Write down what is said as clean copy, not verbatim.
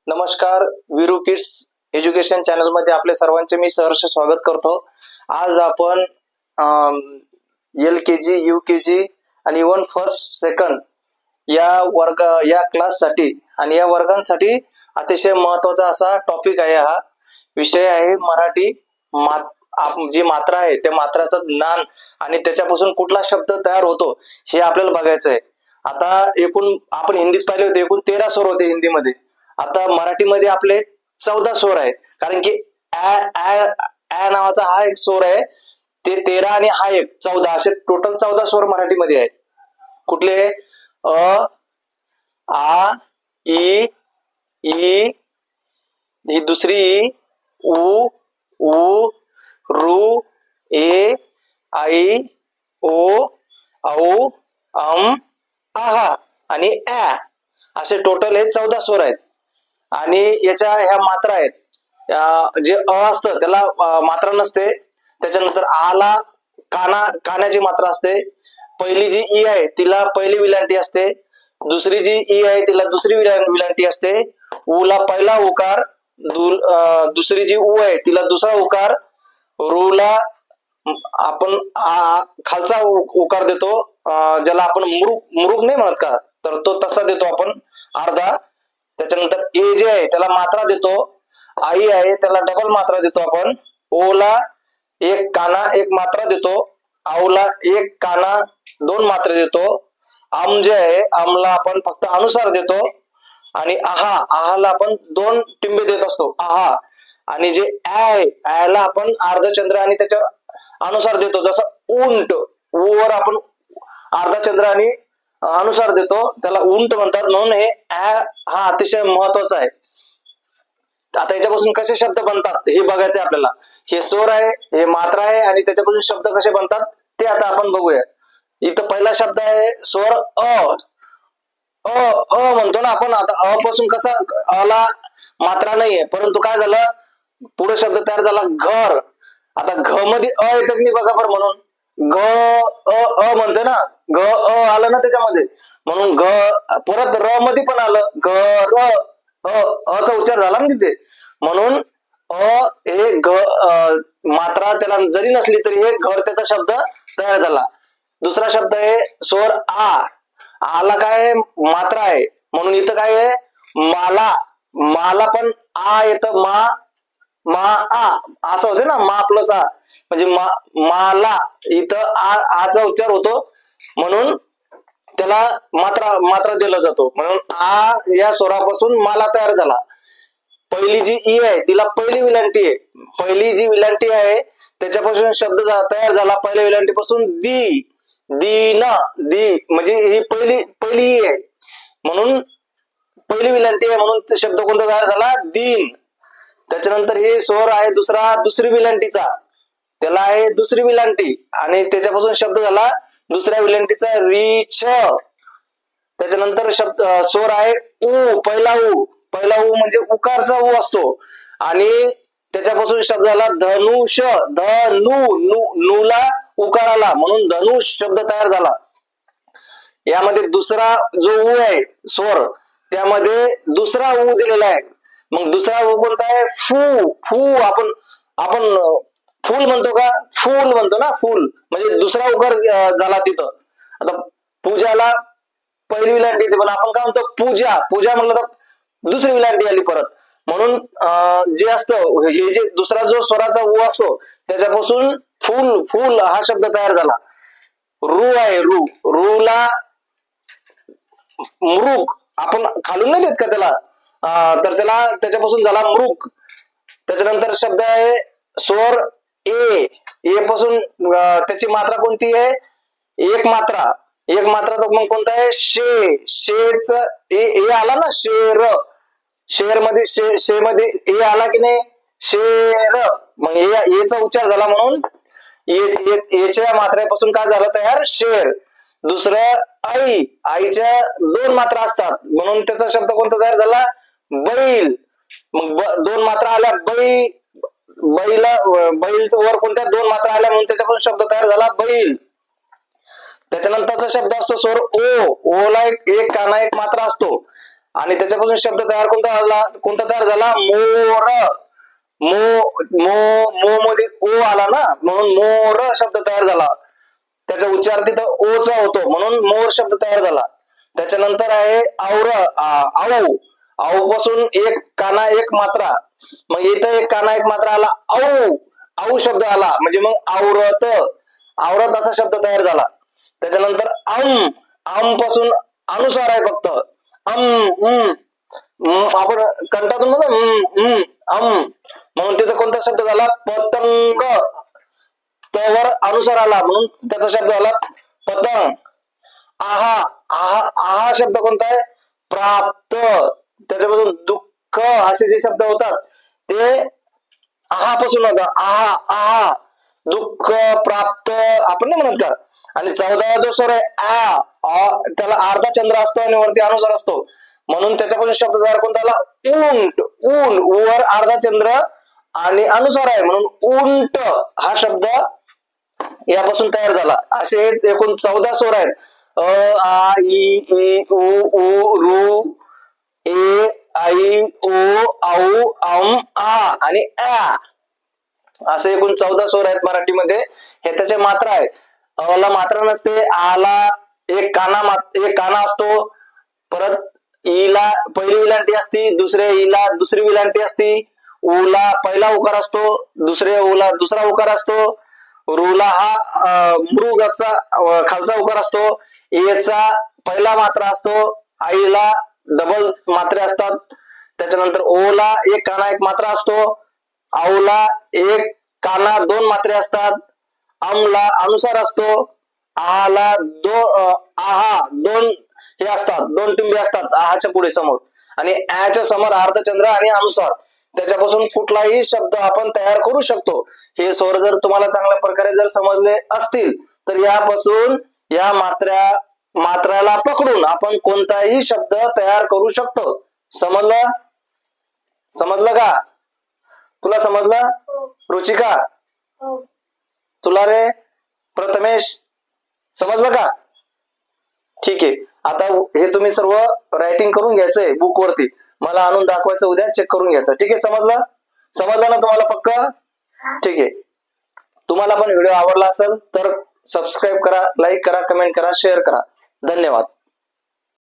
नमस्कार, Veeru kids education channel मध्ये आपले सर्वांचे मी सहर्ष स्वागत करतो। आज आपण LKG, UKG आणि इव्हन फर्स्ट सेकंड या क्लाससाठी आणि या वर्गांसाठी अतिशय महत्त्वाचा असा टॉपिक आहे। हा विषय आहे मराठी जी मात्रा आहे त्या मात्राचं ज्ञान आणि त्याच्यापासून कुठला शब्द तयार होतो हे आपल्याला बघायचं आहे। आता एकूण आपण हिंदीत पाहिले होते एकूण 13 स्वर होते हिंदीमध्ये। आता मराठीमध्ये आपले 14 स्वर आहे, कारण की ä नावाचा हा एक स्वर आहे, ते 13 आणि हा एक 14 असे टोटल 14 स्वर मराठीमध्ये आहेत। कुठले? अ, आ, इ, ही दुसरी उ, रू, ए, आई, ओ, औ, आहा आणि ऍ असे टोटल हे 14 स्वर आहेत। आणि याच्या ह्या मात्रा आहेत, जे अ असतं त्याला मात्रा नसते। त्याच्यानंतर आला कानाची मात्रा असते। पहिली जी ई आहे तिला पहिली विलांटी असते, दुसरी जी ई आहे तिला दुसरी विलांटी असते। ऊला पहिला उकार, दुसरी जी ऊ आहे तिला दुसरा उकार, रूला आपण खालचा उकार देतो, ज्याला आपण मुरुग नाही म्हणत का, तर तो तसा देतो आपण अर्धा। त्याच्यानंतर ए जे आहे त्याला मात्रा देतो, आई आहे त्याला डबल मात्रा देतो आपण, ओला एक काना एक मात्रा देतो, औला एक काना दोन मात्रा देतो, आम जे आहे आमला आपण फक्त अनुसार देतो, आणि आहाला आपण दोन टिंबे देत असतो आहा। आणि जे आहे ला आपण अर्धचंद्र आणि त्याच्या अनुसार देतो, जसं उंट वर आपण अर्धचंद्र आणि अनुसार देतो, त्याला उंट म्हणतात। म्हणून हे हा अतिशय महत्वाचा आहे। आता याच्यापासून कसे शब्द बनतात हे बघायचे आपल्याला। हे स्वर आहे, हे मात्रा आहे, आणि त्याच्यापासून शब्द कसे बनतात ते आता आपण बघूया। इथं पहिला शब्द आहे स्वर अ म्हणतो ना आपण। आता अ पासून कसा अला मात्रा नाहीये, परंतु काय झालं पुढे शब्द तयार झाला घर। आता घ मध्ये अ येतं की नाही बघा बरं, म्हणून अ म्हणते ना, आलं ना त्याच्यामध्ये, म्हणून घ परत र मध्ये पण आलं घर, अचा उच्चार झाला ना तिथे, म्हणून हे मात्रा त्याला जरी नसली तरी हे घर त्याचा शब्द तयार झाला। दुसरा शब्द आहे स्वर आला काय मात्रा आहे, म्हणून इथं काय आहे माला पण आ येतं, मा आ असं होते ना, मा प्लस आ म्हणजे माला, इथं आचा उच्चार होतो म्हणून त्याला मात्रा दिला जातो, म्हणून आ या स्वरापासून माला तयार झाला। पहिली जी ई आहे तिला पहिली विलांटी आहे, पहिली जी विलांटी आहे त्याच्यापासून शब्द तयार झाला पहिल्या विलांटीपासून दी म्हणजे ही पहिली ई आहे, म्हणून पहिली विलांटी आहे, म्हणून शब्द कोणता तयार झाला दीन। त्याच्यानंतर हे स्वर आहे दुसरी विलांटीचा, त्याला आहे दुसरी विलांटी, आणि त्याच्यापासून शब्द झाला दुसऱ्या विलांटीचा रीछ। त्याच्यानंतर शब्द स्वर आहे पहिला ऊ म्हणजे उकारचा ऊ असतो, आणि त्याच्यापासून शब्द झाला धनुष, नूला उकार आला म्हणून धनुष शब्द तयार झाला। यामध्ये दुसरा जो ऊ आहे स्वर त्यामध्ये दुसरा ऊ दिलेला आहे, मग दुसरा ऊ कोणता आहे फू आपण फूल म्हणतो का, फूल म्हणतो ना, फूल म्हणजे दुसरा उकार झाला तिथं। आता पूजाला पहिली विलांटी येते, पण आपण काय म्हणतो पूजा म्हणलं तर दुसरी विलांटी आली परत, म्हणून जे असतं हे जे दुसरा जो स्वराचा ऊ असतो त्याच्यापासून फूल हा शब्द तयार झाला। रू आहे रूला मृग आपण खालून नाही देत का त्याला, तर त्याला त्याच्यापासून झाला मृग। त्याच्यानंतर शब्द आहे स्वर ए पासून त्याची मात्रा कोणती आहे, एक मात्रा तर मग कोणता आहे शेच ए आला ना, शेर मध्ये शे मध्ये ए आला की नाही, शेर, मग एचा उच्चार झाला म्हणून एच्या मात्रेपासून काय झालं तयार शेर। दुसरं आईच्या दोन मात्रा असतात म्हणून त्याचा शब्द कोणता तयार झाला बैल, मग दोन मात्रा आल्या बैल वर कोणत्या दोन मात्रा आल्या म्हणून त्याच्यापासून शब्द तयार झाला बैल। त्याच्यानंतरचा शब्द असतो स्वर ओला एक काना एक मात्रा असतो, आणि त्याच्यापासून शब्द तयार कोणता तयार झाला? मोर. मो मध्ये ओ आला ना, म्हणून मोर शब्द तयार झाला. त्याचा उच्चार तिथं ओ चा होतो, म्हणून मोर शब्द तयार झाला. त्याच्यानंतर आहे आऊ. आऊ पासून एक काना एक मात्रा, मग इथं एक काना एक मात्रा आला, आऊ. आऊ शब्द आला, म्हणजे मग आवरत. आवरत असा शब्द तयार झाला. त्याच्यानंतर आम पासून अनुसार आहे फक्त. आपण कंठातून म्हणून तिथं कोणता शब्द झाला? पतंग. तवर अनुसार आला, म्हणून त्याचा शब्द झाला पतंग. आहा. आहा शब्द कोणता आहे? प्राप्त. त्याच्यापासून दुःख असे जे शब्द होतात ते आहा पासून होतात. आहा दुःख प्राप्त आपण नाही म्हणत का? आणि 14वा जो स्वर आहे त्याला अर्धा चंद्र असतो आणि वरती अनुसार असतो, म्हणून त्याच्यापासून शब्द तयार कोणता आला? उंट. वर अर्धा चंद्र आणि अनुसार आहे, म्हणून उंट हा शब्द यापासून तयार झाला. असे एकूण 14 स्वर आहेत. आ इ उ रू ए आई ओ औ अम आ आणि आ असे एकूण 14 स्वर आहेत मराठीमध्ये. हे त्याचे मात्रा आहे. अला मात्रा नसते. आला एक काना असतो. परत ईला पहिली विलांटी असती, दुसऱ्या ईला दुसरी विलांटी असती. ऊला पहिला उकार असतो, दुसऱ्या ऊला दुसरा उकार असतो. रूला हा मृगाचा खालचा उकार असतो. एचा पहिला मात्रा असतो. आईला डबल मात्रे असतात. त्याच्यानंतर ओला एक काना एक मात्रा असतो. औला एक काना दोन मात्रे असतात. अमला अनुसार असतो. आहाला दोन हे असतात, दोन टिंबे असतात आहाच्या पुढे समोर, आणि च्या समोर अर्धचंद्र आणि अनुसार. त्याच्यापासून कुठलाही शब्द आपण तयार करू शकतो. हे स्वर जर तुम्हाला चांगल्या प्रकारे जर समजले असतील तर यापासून या मात्र्याला पकडून आपण कोणताही शब्द तयार करू शकतो. समजलं का? तुला समजलं रुचिका? तुला रे प्रथमेश समजलं का? ठीक आहे. आता हे तुम्ही सर्व रायटिंग करून घ्यायचंय बुक वरती, मला आणून दाखवायचं, उद्या चेक करून घ्यायचं. ठीक आहे? समजलं ना तुम्हाला पक्का? ठीक आहे. तुम्हाला पण व्हिडिओ आवडला असेल तर सबस्क्राईब करा, लाईक करा, कमेंट करा, शेअर करा. धन्यवाद.